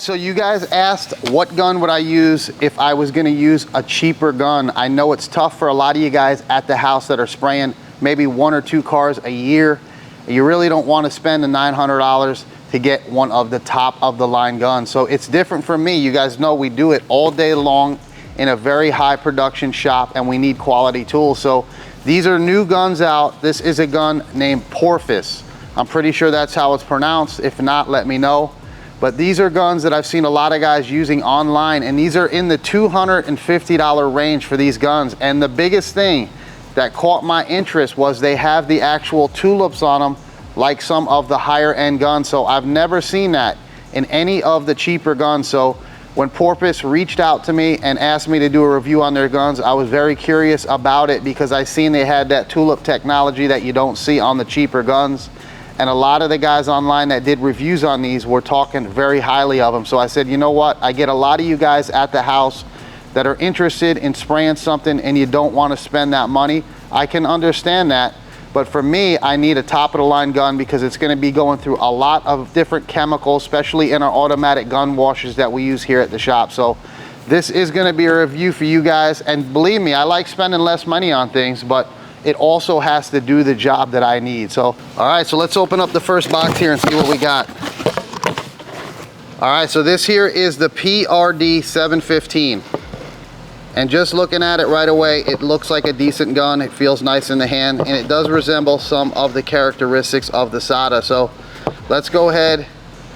right, so you guys asked what gun would I use if I was gonna use a cheaper gun. I know it's tough for a lot of you guys at the house that are spraying maybe 1 or 2 cars a year. You really don't want to spend the $900 to get one of the top of the line guns. So it's different for me. You guys know we do it all day long in a very high production shop, and we need quality tools. So these are new guns out. This is a gun named Porphis. I'm pretty sure that's how it's pronounced. If not, let me know. But these are guns that I've seen a lot of guys using online, and these are in the $250 range for these guns. And the biggest thing that caught my interest was they have the actual tulips on them like some of the higher end guns. So I've never seen that in any of the cheaper guns. So when Porphis reached out to me and asked me to do a review on their guns, I was very curious about it because I seen they had that tulip technology that you don't see on the cheaper guns. And a lot of the guys online that did reviews on these were talking very highly of them. So I said, you know what? I get a lot of you guys at the house that are interested in spraying something and you don't want to spend that money. I can understand that. But for me, I need a top of the line gun because it's going to be going through a lot of different chemicals, especially in our automatic gun washers that we use here at the shop. So this is going to be a review for you guys. And believe me, I like spending less money on things, but it also has to do the job that I need. So, all right, so let's open up the first box here and see what we got. All right, so this here is the PRD 715. And just looking at it right away, it looks like a decent gun. It feels nice in the hand, and it does resemble some of the characteristics of the SATA. So let's go ahead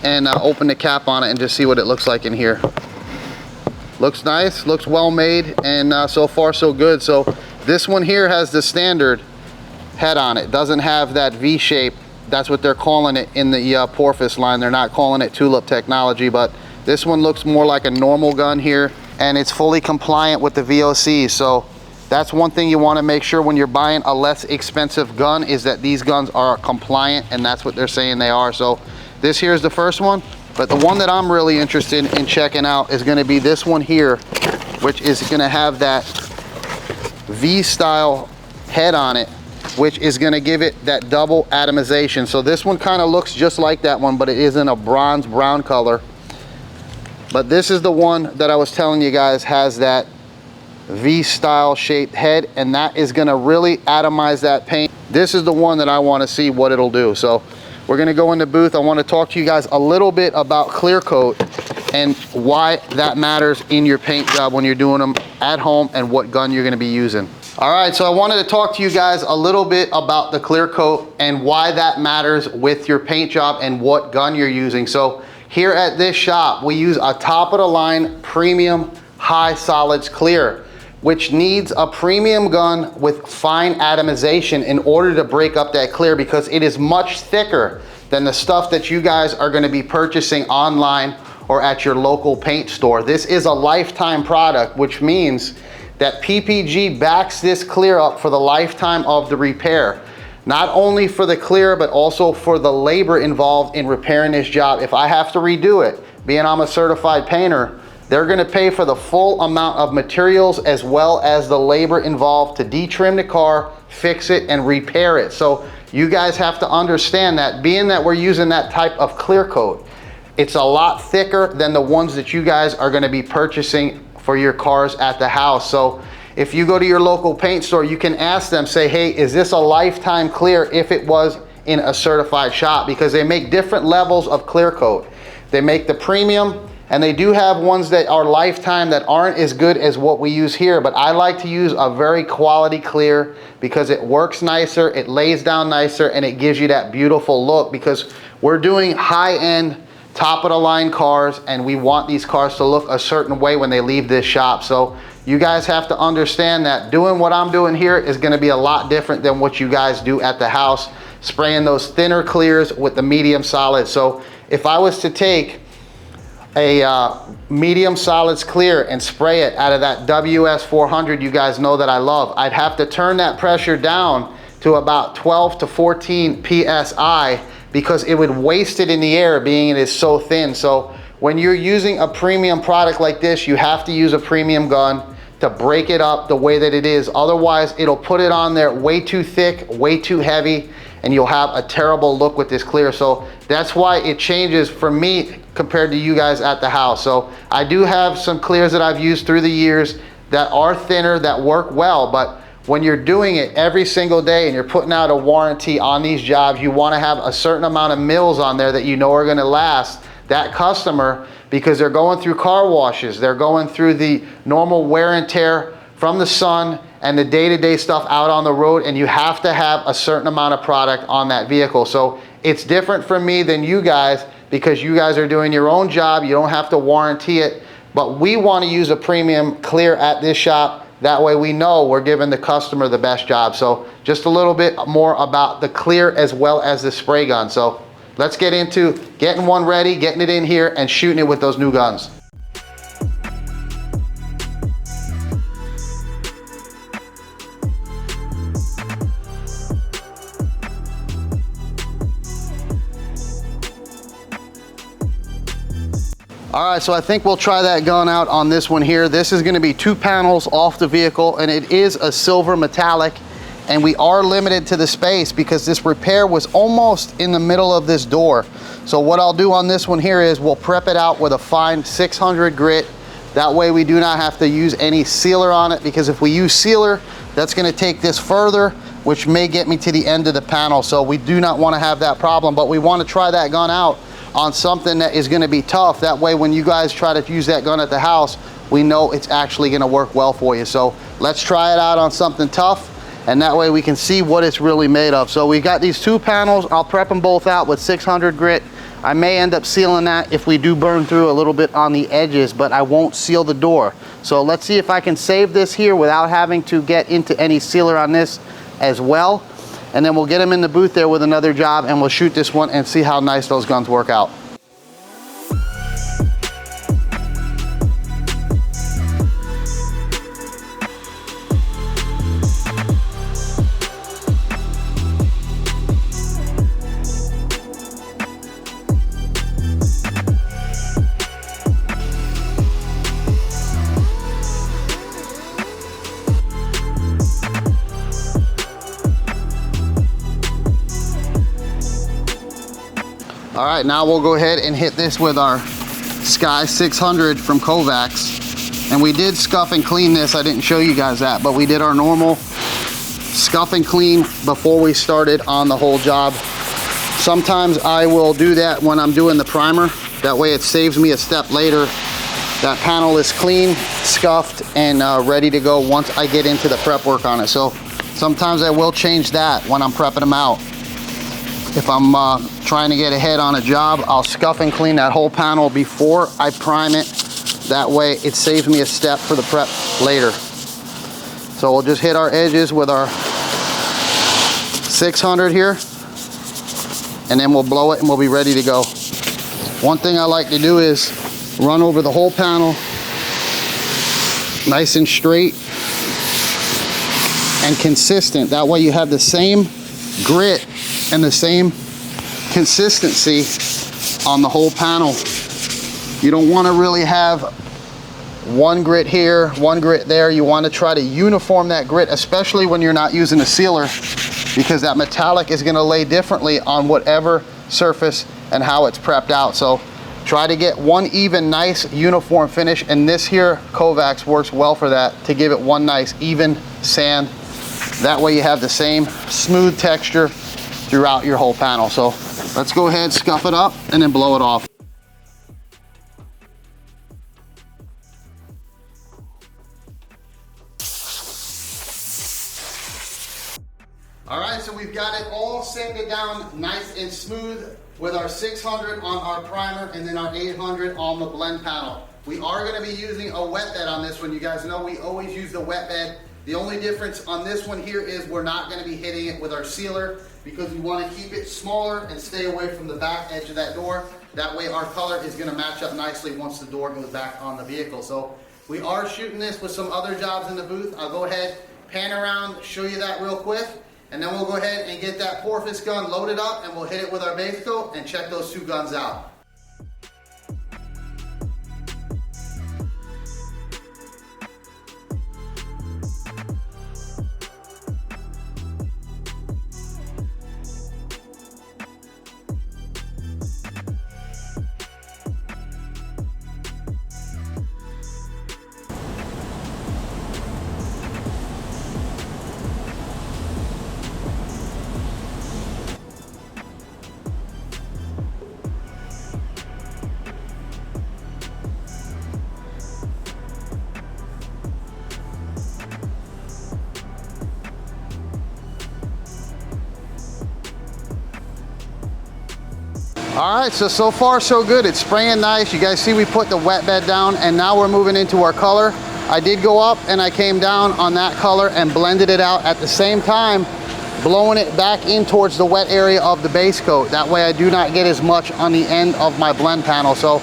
and open the cap on it and just see what it looks like in here. Looks nice, looks well made, and so far so good. So this one here has the standard head on it. Doesn't have that V shape. That's what they're calling it in the Porphis line. They're not calling it tulip technology, but this one looks more like a normal gun here, and it's fully compliant with the VOC. So that's one thing you want to make sure when you're buying a less expensive gun is that these guns are compliant, and that's what they're saying they are. So this here is the first one, but the one that I'm really interested in checking out is going to be this one here, which is going to have that V-style head on it, which is going to give it that double atomization. So this one kind of looks just like that one, but it is in a bronze brown color. But this is the one that I was telling you guys has that V-style shaped head, and that is going to really atomize that paint. This is the one that I want to see what it'll do. So we're going to go in the booth. I want to talk to you guys a little bit about clear coat and why that matters in your paint job when you're doing them at home and what gun you're going to be using. All right, so I wanted to talk to you guys a little bit about the clear coat and why that matters with your paint job and what gun you're using. So here at this shop, we use a top of the line premium high solids clear, which needs a premium gun with fine atomization in order to break up that clear, because it is much thicker than the stuff that you guys are going to be purchasing online or at your local paint store. This is a lifetime product, which means that PPG backs this clear up for the lifetime of the repair. Not only for the clear, but also for the labor involved in repairing this job. If I have to redo it, being I'm a certified painter, they're gonna pay for the full amount of materials as well as the labor involved to detrim the car, fix it, and repair it. So you guys have to understand that being that we're using that type of clear coat, it's a lot thicker than the ones that you guys are gonna be purchasing for your cars at the house. So if you go to your local paint store, you can ask them, say, hey, is this a lifetime clear if it was in a certified shop? Because they make different levels of clear coat. They make the premium, and they do have ones that are lifetime that aren't as good as what we use here, but I like to use a very quality clear because it works nicer, it lays down nicer, and it gives you that beautiful look, because we're doing high-end top of the line cars, and we want these cars to look a certain way when they leave this shop. So you guys have to understand that doing what I'm doing here is going to be a lot different than what you guys do at the house, spraying those thinner clears with the medium solids. So if I was to take a medium solids clear and spray it out of that WS400 you guys know that I love, I'd have to turn that pressure down to about 12 to 14 PSI because it would waste it in the air, being it is so thin. So when you're using a premium product like this, you have to use a premium gun to break it up the way that it is. Otherwise, it'll put it on there way too thick, way too heavy, and you'll have a terrible look with this clear. So that's why it changes for me compared to you guys at the house. So I do have some clears that I've used through the years that are thinner, that work well, but when you're doing it every single day and you're putting out a warranty on these jobs, you want to have a certain amount of mils on there that you know are going to last that customer, because they're going through car washes, they're going through the normal wear and tear from the sun and the day-to-day stuff out on the road, and you have to have a certain amount of product on that vehicle. So it's different for me than you guys, because you guys are doing your own job, you don't have to warranty it, but we want to use a premium clear at this shop. That way we know we're giving the customer the best job. So just a little bit more about the clear as well as the spray gun. So let's get into getting one ready, getting it in here, and shooting it with those new guns. All right, so I think we'll try that gun out on this one here. This is gonna be 2 panels off the vehicle, and it is a silver metallic, and we are limited to the space because this repair was almost in the middle of this door. So what I'll do on this one here is we'll prep it out with a fine 600 grit. That way we do not have to use any sealer on it, because if we use sealer, that's gonna take this further, which may get me to the end of the panel. So we do not wanna have that problem, but we wanna try that gun out on something that is gonna be tough. That way when you guys try to use that gun at the house, we know it's actually gonna work well for you. So let's try it out on something tough, and that way we can see what it's really made of. So we got these 2 panels. I'll prep them both out with 600 grit. I may end up sealing that if we do burn through a little bit on the edges, but I won't seal the door. So let's see if I can save this here without having to get into any sealer on this as well. And then we'll get them in the booth there with another job, and we'll shoot this one and see how nice those guns work out. All right, now we'll go ahead and hit this with our Sky 600 from Kovacs. And we did scuff and clean this. I didn't show you guys that, but we did our normal scuff and clean before we started on the whole job. Sometimes I will do that when I'm doing the primer. That way it saves me a step later. That panel is clean, scuffed, and ready to go once I get into the prep work on it. So sometimes I will change that when I'm prepping them out. If I'm trying to get ahead on a job, I'll scuff and clean that whole panel before I prime it. That way it saves me a step for the prep later. So we'll just hit our edges with our 600 here, and then we'll blow it and we'll be ready to go. One thing I like to do is run over the whole panel nice and straight and consistent. That way you have the same grit and the same consistency on the whole panel. You don't want to really have one grit here, one grit there. You want to try to uniform that grit, especially when you're not using a sealer, because that metallic is going to lay differently on whatever surface and how it's prepped out. So try to get one even nice uniform finish, and this here Kovacs works well for that, to give it one nice even sand. That way you have the same smooth texture throughout your whole panel. So let's go ahead, scuff it up, and then blow it off. All right, so we've got it all sanded down nice and smooth with our 600 on our primer and then our 800 on the blend panel. We are going to be using a wet bed on this one. You guys know we always use the wet bed. The only difference on this one here is we're not going to be hitting it with our sealer, because we want to keep it smaller and stay away from the back edge of that door. That way our color is going to match up nicely once the door goes back on the vehicle. So we are shooting this with some other jobs in the booth. I'll go ahead, pan around, show you that real quick, and then we'll go ahead and get that Porphis gun loaded up, and we'll hit it with our base coat and check those 2 guns out. All right, so far so good. It's spraying nice. You guys see we put the wet bed down, and now we're moving into our color. I did go up and I came down on that color and blended it out at the same time, blowing it back in towards the wet area of the base coat. That way I do not get as much on the end of my blend panel. So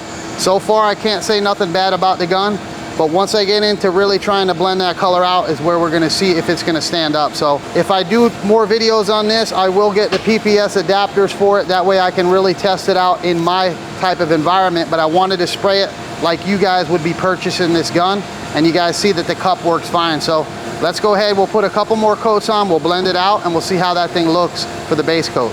far I can't say nothing bad about the gun, but once I get into really trying to blend that color out is where we're gonna see if it's gonna stand up. So if I do more videos on this, I will get the PPS adapters for it. That way I can really test it out in my type of environment, but I wanted to spray it like you guys would be purchasing this gun, and you guys see that the cup works fine. So let's go ahead, we'll put a couple more coats on, we'll blend it out, and we'll see how that thing looks for the base coat.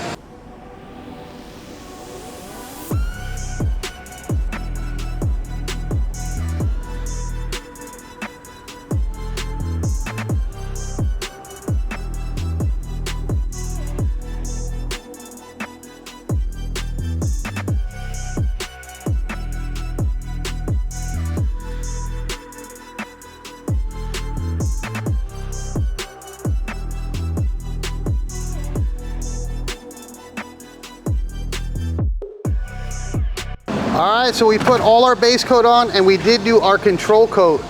All right, so we put all our base coat on, and we did do our control coat,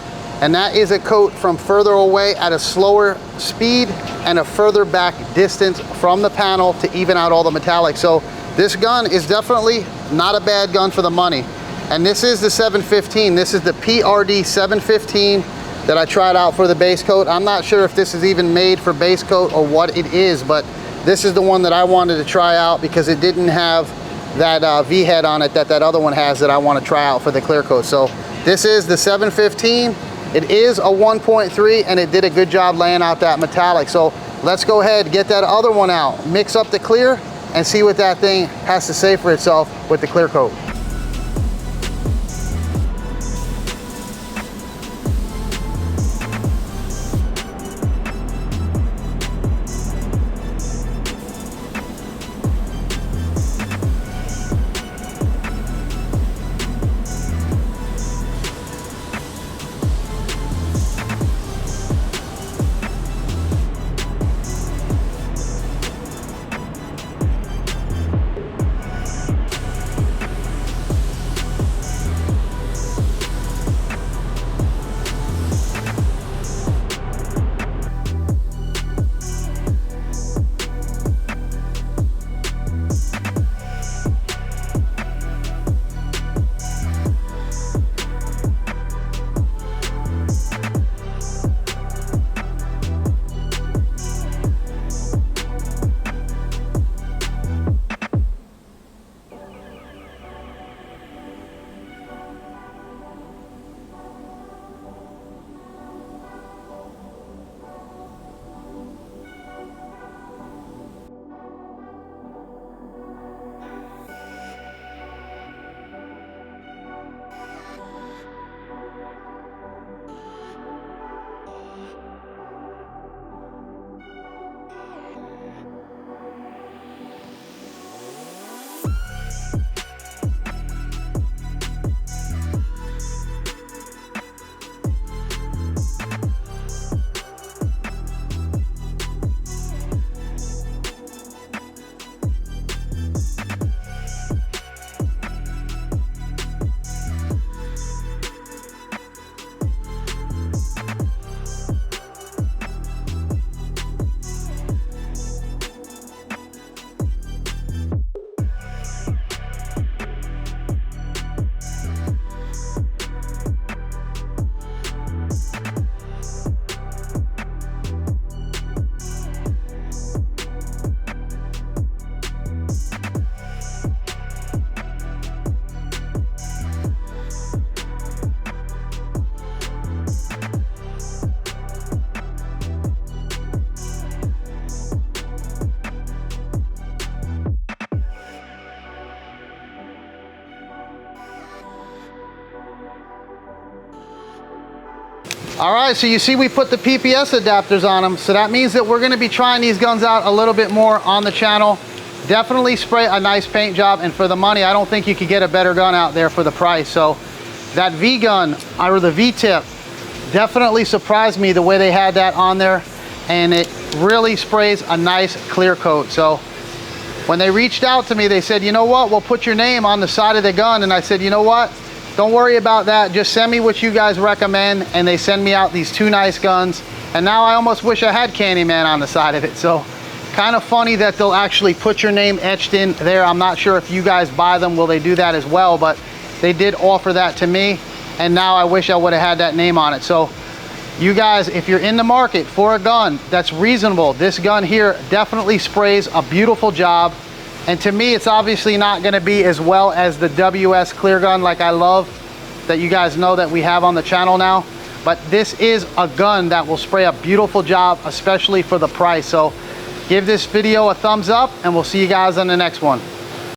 and that is a coat from further away at a slower speed and a further back distance from the panel to even out all the metallics. So this gun is definitely not a bad gun for the money. And this is the 715. This is the PRD 715 that I tried out for the base coat. I'm not sure if this is even made for base coat or what it is, but this is the one that I wanted to try out because it didn't have that V-head on it that other one has that I want to try out for the clear coat. So this is the 715. It is a 1.3, and it did a good job laying out that metallic. So let's go ahead, get that other one out, mix up the clear, and see what that thing has to say for itself with the clear coat. All right, so you see we put the PPS adapters on them, so that means that we're gonna be trying these guns out a little bit more on the channel. Definitely spray a nice paint job, and for the money, I don't think you could get a better gun out there for the price. So that V gun, or the V-tip, definitely surprised me the way they had that on there, and it really sprays a nice clear coat. So When they reached out to me, they said, you know what, we'll put your name on the side of the gun. And I said, you know what, don't worry about that. Just send me what you guys recommend. And they send me out these 2 nice guns. And now I almost wish I had Candyman on the side of it. So kind of funny that they'll actually put your name etched in there. I'm not sure if you guys buy them, will they do that as well? But they did offer that to me. And now I wish I would have had that name on it. So you guys, if you're in the market for a gun that's reasonable, this gun here definitely sprays a beautiful job. And to me, it's obviously not gonna be as well as the WS clear gun like I love, that you guys know that we have on the channel now. But this is a gun that will spray a beautiful job, especially for the price. So give this video a thumbs up and we'll see you guys on the next one.